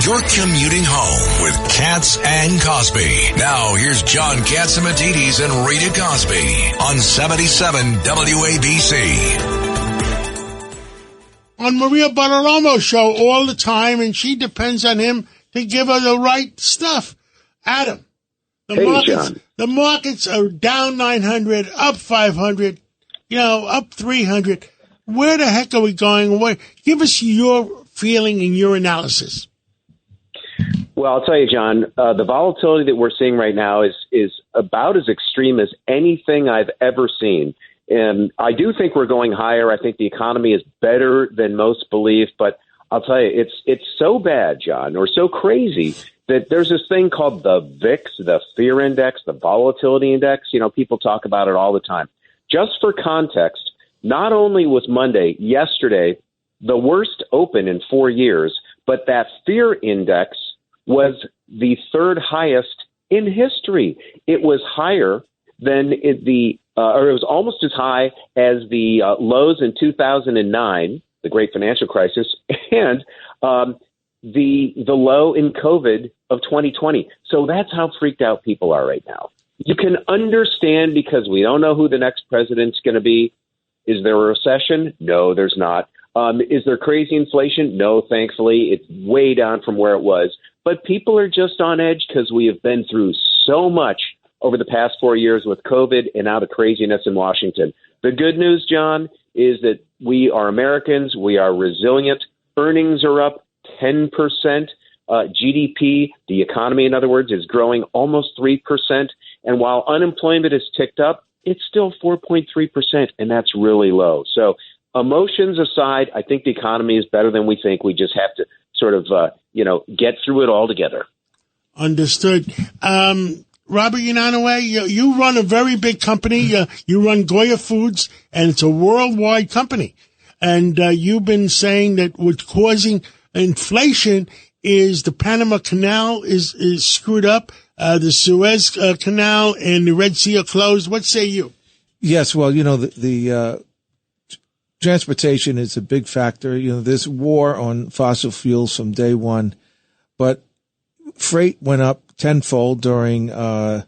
You're commuting home with Katz and Cosby. Now, here's John Catsimatidis and Rita Cosby on 77 WABC. On Maria Bartiromo's show all the time, and she depends on him to give her the right stuff. Adam, the markets are down 900, up 500, up 300. Where the heck are we going? Give us your feeling and your analysis. Well, I'll tell you, John, the volatility that we're seeing right now is about as extreme as anything I've ever seen. And I do think we're going higher. I think the economy is better than most believe. But I'll tell you, it's so bad, John, or so crazy that there's this thing called the VIX, the fear index, the volatility index. People talk about it all the time. Just for context, not only was Monday, yesterday, the worst open in 4 years, but that fear index was the third highest in history. It was higher than it was almost as high as the lows in 2009, the great financial crisis, and the low in COVID of 2020. So that's how freaked out people are right now. You can understand because we don't know who the next president's going to be. Is there a recession? No, there's not. Is there crazy inflation? No, thankfully. It's way down from where it was. But people are just on edge because we have been through so much over the past 4 years with COVID and now the craziness in Washington. The good news, John, is that we are Americans. We are resilient. Earnings are up 10%. GDP, the economy, in other words, is growing almost 3%. And while unemployment has ticked up, it's still 4.3%, and that's really low. So emotions aside, I think the economy is better than we think. We just have to sort of, get through it all together. Understood. Robert Unanue, you run a very big company. You run Goya Foods, and it's a worldwide company. And you've been saying that what's causing inflation is the Panama Canal is screwed up, the Suez Canal and the Red Sea are closed. What say you? Yes, well, the transportation is a big factor. There's war on fossil fuels from day one, but freight went up tenfold during COVID,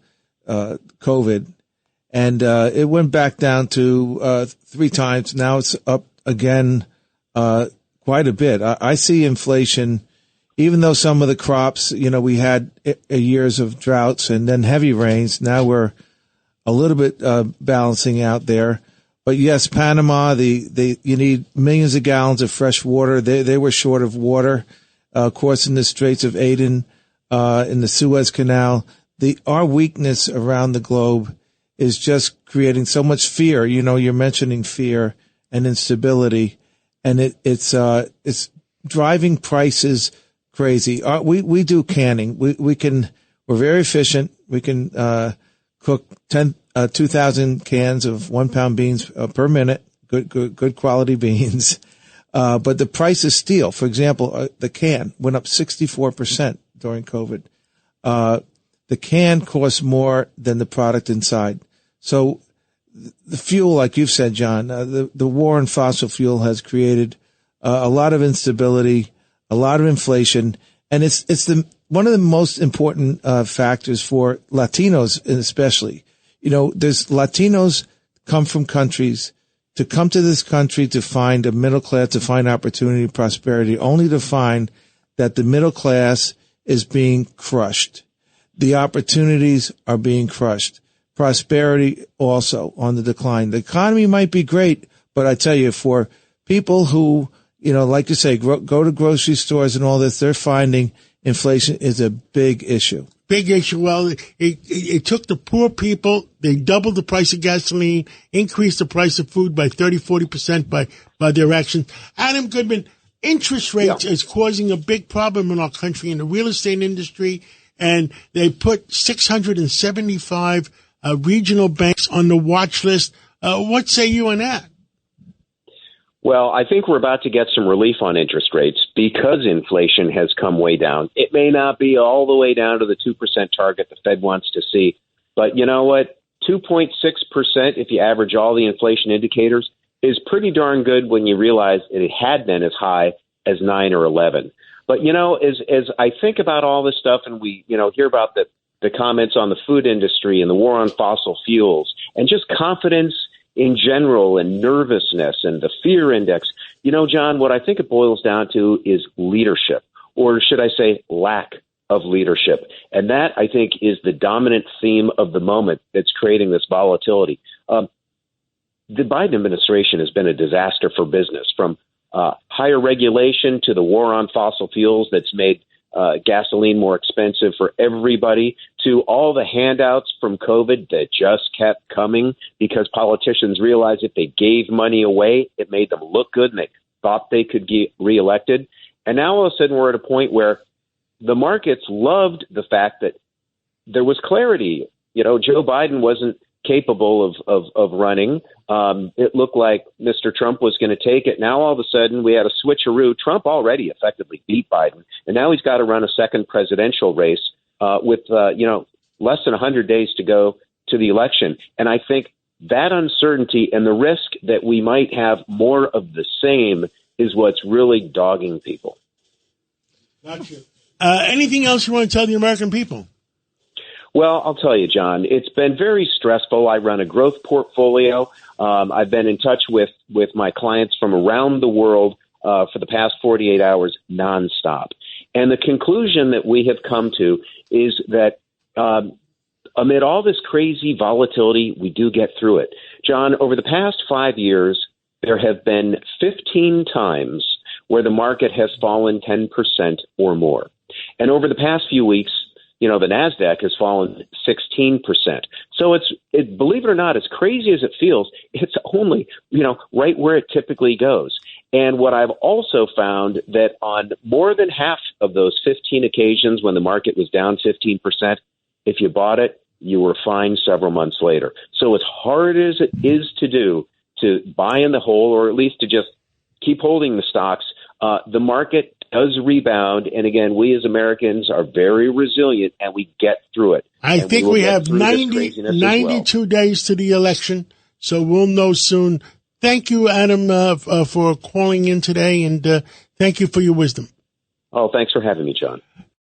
and it went back down to 3 times. Now it's up again quite a bit. I see inflation, even though some of the crops, we had years of droughts and then heavy rains. Now we're a little bit balancing out there. But yes, Panama, you need millions of gallons of fresh water. They were short of water. Of course, in the Straits of Aden, in the Suez Canal, our weakness around the globe is just creating so much fear. You're mentioning fear and instability, and it's driving prices crazy. We do canning. We're very efficient. We can cook 2,000 cans of 1 pound beans per minute. Good quality beans. But the price of steel, for example, the can went up 64% during COVID. The can costs more than the product inside. So the fuel, like you've said, John, the war on fossil fuel has created a lot of instability, a lot of inflation, and it's one of the most important factors for Latinos, especially. There's Latinos come from countries to come to this country to find a middle class, to find opportunity, prosperity, only to find that the middle class is being crushed. The opportunities are being crushed. Prosperity also on the decline. The economy might be great, but I tell you, for people who, like you say, go to grocery stores and all this, they're finding inflation is a big issue. Big issue. Well, it took the poor people. They doubled the price of gasoline, increased the price of food by 30-40% by their actions. Adam Goodman, interest rates is causing a big problem in our country in the real estate industry, and they put 675 regional banks on the watch list. What say you on that? Well, I think we're about to get some relief on interest rates because inflation has come way down. It may not be all the way down to the 2% target the Fed wants to see, but you know what? 2.6%, if you average all the inflation indicators, is pretty darn good when you realize it had been as high as 9 or 11. But, as I think about all this stuff and we, hear about the comments on the food industry and the war on fossil fuels and just confidence in general and nervousness and the fear index, John, what I think it boils down to is leadership, or should I say lack of leadership. And that, I think, is the dominant theme of the moment that's creating this volatility. The Biden administration has been a disaster for business, from higher regulation to the war on fossil fuels that's made gasoline more expensive for everybody, to all the handouts from COVID that just kept coming because politicians realized if they gave money away, it made them look good and they thought they could get reelected. And now all of a sudden we're at a point where the markets loved the fact that there was clarity. Joe Biden wasn't capable of running. It looked like Mr. Trump was going to take it. Now, all of a sudden, we had a switcheroo. Trump already effectively beat Biden, and now he's got to run a second presidential race with less than 100 days to go to the election. And I think that uncertainty and the risk that we might have more of the same is what's really dogging people. Gotcha. Anything else you want to tell the American people? Well, I'll tell you, John, it's been very stressful. I run a growth portfolio. I've been in touch with my clients from around the world for the past 48 hours nonstop. And the conclusion that we have come to is that amid all this crazy volatility, we do get through it. John, over the past 5 years, there have been 15 times where the market has fallen 10% or more. And over the past few weeks, the NASDAQ has fallen 16%. So believe it or not, as crazy as it feels, it's only, right where it typically goes. And what I've also found that on more than half of those 15 occasions when the market was down 15%, if you bought it, you were fine several months later. So as hard as it is to do to buy in the hole, or at least to just keep holding the stocks, the market does rebound. And again, we as Americans are very resilient and we get through it. I think we have 92 days to the election, so we'll know soon. Thank you, Adam, for calling in today, and thank you for your wisdom. Oh, thanks for having me, John.